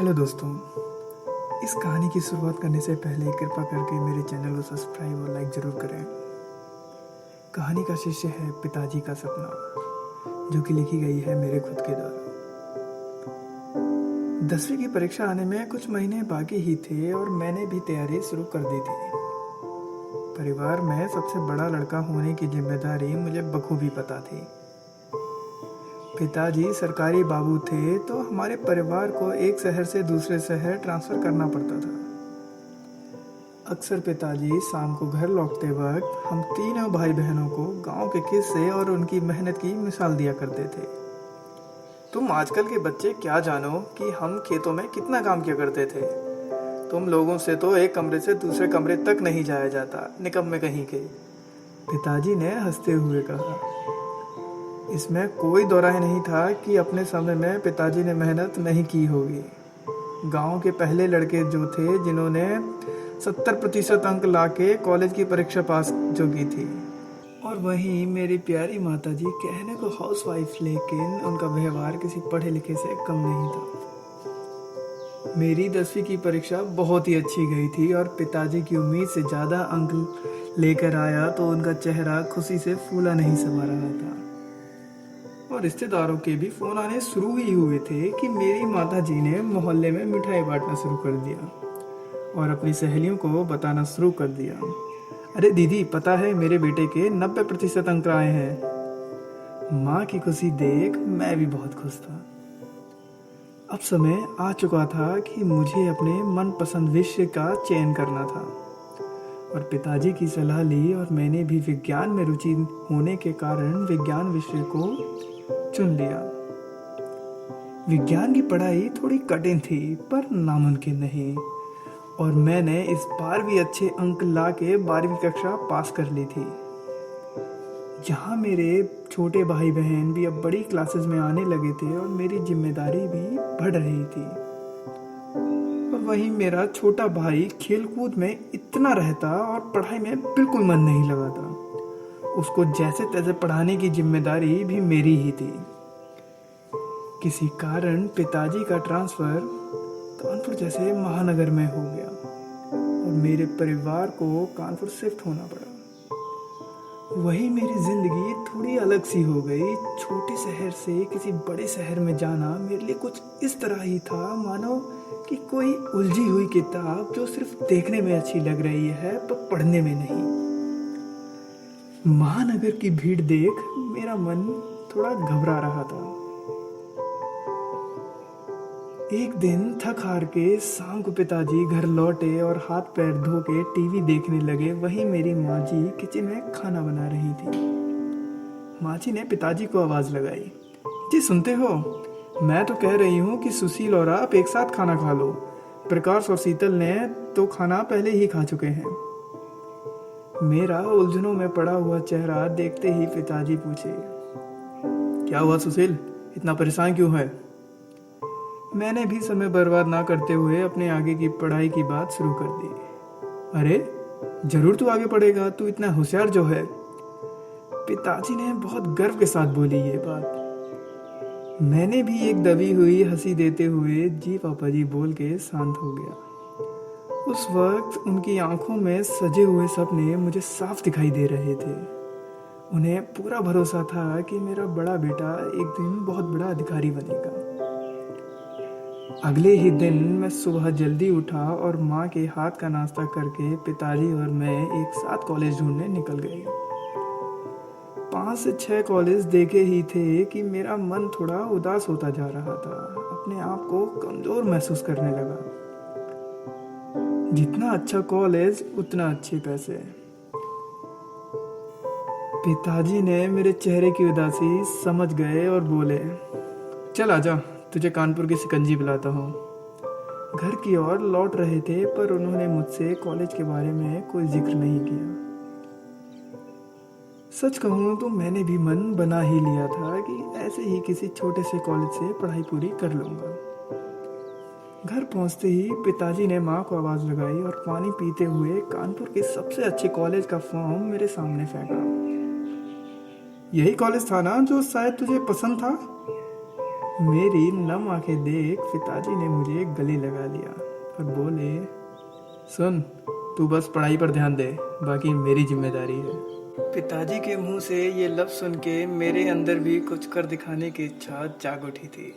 Hello दोस्तों, इस कहानी की शुरुआत करने से पहले कृपा करके मेरे चैनल को सब्सक्राइब और लाइक ज़रूर करें। कहानी का शीर्षक है पिताजी का सपना, जो कि लिखी गई है मेरे खुद के द्वारा। 10वीं की परीक्षा आने में कुछ महीने बाकी ही थे और मैंने भी तैयारी शुरू कर दी थी। परिवार में सबसे बड़ा लड़का होने की जिम्मेदारी मुझे बखूबी पता थी। पिताजी सरकारी बाबू थे, तो हमारे परिवार को एक शहर से दूसरे शहर ट्रांसफ़र करना पड़ता था। अक्सर पिताजी शाम को घर लौटते वक्त हम तीनों भाई बहनों को गांव के किस्से और उनकी मेहनत की मिसाल दिया करते थे। तुम आजकल के बच्चे क्या जानो कि हम खेतों में कितना काम किया करते थे। तुम लोगों से तो एक कमरे से दूसरे कमरे तक नहीं जाया जाता, निकम्मे कहीं के, पिताजी ने हंसते हुए कहा। इसमें कोई दो राय नहीं था कि अपने समय में पिताजी ने मेहनत नहीं की होगी। गांव के पहले लड़के जो थे जिन्होंने 70% अंक लाके कॉलेज की परीक्षा पास जो की थी। और वहीं मेरी प्यारी माताजी कहने को हाउसवाइफ, लेकिन उनका व्यवहार किसी पढ़े लिखे से कम नहीं था। मेरी 10वीं की परीक्षा बहुत ही अच्छी गई थी और पिताजी की उम्मीद से ज़्यादा अंक लेकर आया तो उनका चेहरा खुशी से फूला नहीं समा रहा था। और रिश्तेदारों के भी फोन आने शुरू ही हुए थे कि मेरी माताजी ने मोहल्ले में मिठाई बांटना शुरू कर दिया और अपनी सहेलियों को बताना शुरू कर दिया। अरे दीदी, पता है मेरे बेटे के 90% अंक आए हैं। माँ की खुशी देख मैं भी बहुत खुश था। अब समय आ चुका था कि मुझे अपने मनपसंद विषय का चयन करना था और पिताजी की सलाह ली और मैंने भी विज्ञान में रुचि होने के कारण विज्ञान विषय को चुन लिया। विज्ञान की पढ़ाई थोड़ी कठिन थी पर नामुमकिन नहीं, और मैंने इस बार भी अच्छे अंक लाके 12वीं कक्षा पास कर ली थी। जहाँ मेरे छोटे भाई बहन भी अब बड़ी क्लासेस में आने लगे थे और मेरी जिम्मेदारी भी बढ़ रही थी। और वहीं मेरा छोटा भाई खेलकूद में इतना रहता और पढ़ाई में बिल्कुल मन नहीं लगाता। उसको जैसे तैसे पढ़ाने की जिम्मेदारी भी मेरी ही थी। किसी कारण पिताजी का ट्रांसफ़र कानपुर जैसे महानगर में हो गया और मेरे परिवार को कानपुर शिफ्ट होना पड़ा। वही मेरी ज़िंदगी थोड़ी अलग सी हो गई। छोटे शहर से किसी बड़े शहर में जाना मेरे लिए कुछ इस तरह ही था मानो कि कोई उलझी हुई किताब जो सिर्फ देखने में अच्छी लग रही है पर पढ़ने में नहीं। महानगर की भीड़ देख मेरा मन थोड़ा घबरा रहा था। एक दिन थक हार के शाम को पिताजी घर लौटे और हाथ पैर धो के टीवी देखने लगे। वहीं मेरी माँ जी किचन में खाना बना रही थी। माँ जी ने पिताजी को आवाज़ लगाई, जी सुनते हो? मैं तो कह रही हूँ कि सुशील और आप एक साथ खाना खा लो। प्रकाश और शीतल ने तो खाना पहले ही खा चुके हैं। मेरा उलझनों में पड़ा हुआ चेहरा देखते ही पिताजी पूछे, क्या हुआ सुशील, इतना परेशान क्यों है? मैंने भी समय बर्बाद ना करते हुए अपने आगे की पढ़ाई की बात शुरू कर दी। अरे जरूर तू आगे पढ़ेगा, तू इतना होशियार जो है। पिताजी ने बहुत गर्व के साथ बोली ये बात। मैंने भी एक दबी हुई हंसी देते हुए जी पापा जी बोल के शांत हो गया। उस वक्त उनकी आंखों में सजे हुए सपने मुझे साफ दिखाई दे रहे थे। उन्हें पूरा भरोसा था कि मेरा बड़ा बेटा एक दिन बहुत बड़ा अधिकारी बनेगा। अगले ही दिन मैं सुबह जल्दी उठा और माँ के हाथ का नाश्ता करके पिताजी और मैं एक साथ कॉलेज ढूंढने निकल गए। 5 से 6 कॉलेज देखे ही थे कि मेरा मन थोड़ा उदास होता जा रहा था। अपने आप को कमजोर महसूस करने लगा। जितना अच्छा कॉलेज उतना अच्छे पैसे। पिताजी ने मेरे चेहरे की उदासी समझ गए और बोले, चल आजा, तुझे कानपुर की शिकंजी पिलाता हूँ। घर की ओर लौट रहे थे पर उन्होंने मुझसे कॉलेज के बारे में कोई जिक्र नहीं किया। सच कहूँ तो मैंने भी मन बना ही लिया था कि ऐसे ही किसी छोटे से कॉलेज से पढ़ाई पूरी कर लूँगा। घर पहुंचते ही पिताजी ने माँ को आवाज़ लगाई और पानी पीते हुए कानपुर के सबसे अच्छे कॉलेज का फॉर्म मेरे सामने फेंका। यही कॉलेज था ना जो शायद तुझे पसंद था? मेरी नम आंखें देख पिताजी ने मुझे गले लगा लिया और बोले, सुन, तू बस पढ़ाई पर ध्यान दे, बाकी मेरी जिम्मेदारी है। पिताजी के मुंह से ये लफ्ज़ सुन के मेरे अंदर भी कुछ कर दिखाने की इच्छा जाग उठी थी।